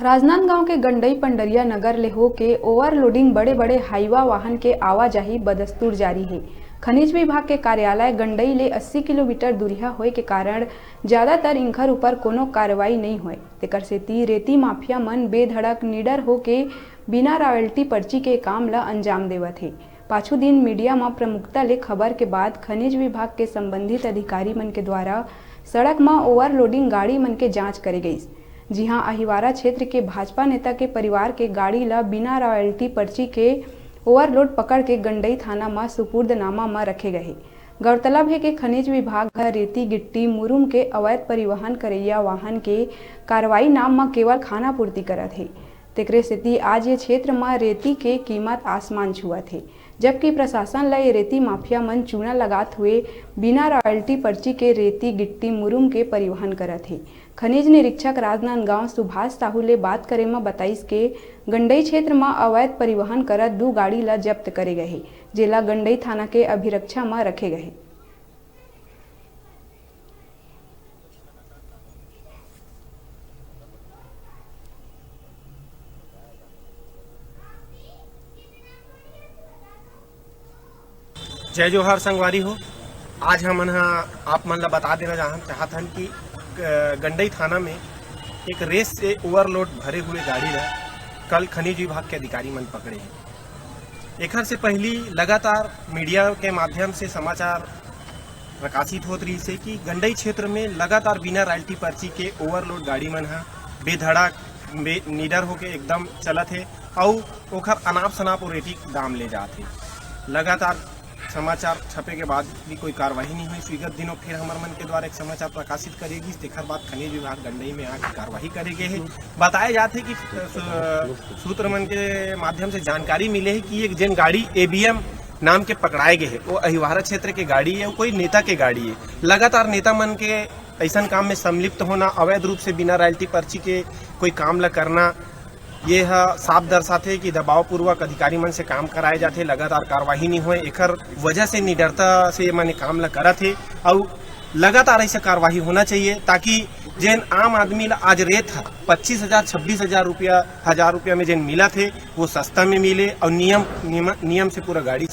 राजनांदगांव के गंडई पंडरिया नगर ले होके ओवरलोडिंग बड़े बड़े हाईवा वाहन के आवाजाही बदस्तूर जारी है। खनिज विभाग के कार्यालय गंडई ले 80 किलोमीटर दूरिया होए के कारण ज्यादातर इंखर ऊपर कोनो कार्रवाई नहीं होए। तेकर सेती रेती माफिया मन बेधड़क निडर होके बिना रॉयल्टी पर्ची के काम ला अंजाम देवत है। पाछू दिन मीडिया में प्रमुखता ले खबर के बाद खनिज विभाग के संबंधित अधिकारी मन के द्वारा सड़क में ओवरलोडिंग गाड़ी मन के जांच करे गई। जी हां, अहिवारा क्षेत्र के भाजपा नेता के परिवार के गाड़ी ला बिना रॉयल्टी पर्ची के ओवरलोड पकड़ के गंडई थाना में सुपुर्दनामा में रखे गए। गौरतलब है कि खनिज विभाग रेती गिट्टी मुरुम के अवैध परिवहन करैया वाहन के कार्रवाई नाम में केवल खाना पूर्ति करत है। तेकरे सेती आज ये क्षेत्र में रेती के कीमत आसमान छुअत है, जबकि प्रशासन ला ये रेती माफिया मन चूना लगात हुए बिना रॉयल्टी पर्ची के रेती गिट्टी मुरुम के परिवहन करत है। खनिज निरीक्षक राजनांदगांव सुभाष साहू ले बात करे में बताइस के गंडई क्षेत्र में अवैध परिवहन करत 2 गाड़ी ला जब्त करे गए, जेला गंडई थाना के अभिरक्षा में रखे गए। जय जोहार संगवारी हो। आज हम आप मन ला बता देना चाहत हन कि गंडई थाना में एक रेस से ओवरलोड भरे हुए गाड़ी ला कल खनिज विभाग के अधिकारी मन पकड़े हैं। एकर से पहली लगातार मीडिया के माध्यम से समाचार प्रकाशित होत रही से कि गंडई क्षेत्र में लगातार बिना रॉयल्टी पर्ची के ओवरलोड गाड़ी मन बेधड़क निडर होके एकदम चलत है और ओखर अनाप शनाप और रेटी दाम ले जाते। लगातार समाचार छपे के बाद भी कोई कार्रवाई नहीं हुई। विगत दिनों फिर हमारे मन के द्वारा एक समाचार प्रकाशित करेगी, तेखर बाद खनिज विभाग गंडई में आके कार्रवाई करेगे है। बताया जाते कि सूत्र मन के माध्यम से जानकारी मिले है कि एक जन गाड़ी ABM नाम के पकड़ाए गए है, वो अहिवारा क्षेत्र के गाड़ी है, वो कोई नेता के गाड़ी है। लगातार नेता मन के ऐसा काम में सम्मिलित होना, अवैध रूप से बिना रॉयल्टी पर्ची के कोई काम ला करना, ये साफ दर्शाते कि दबाव पूर्वक अधिकारी मन से काम कराए जाते, लगातार कार्रवाई नहीं हुए। एकर वजह से निडरता से मैंने काम ला करत है और लगातार ऐसा कार्रवाई होना चाहिए ताकि जैन आम आदमी ला आज रेत 25,000 26,000 रुपया 1,000 रुपया में जैन मिला थे वो सस्ता में मिले और नियम से पूरा गाड़ी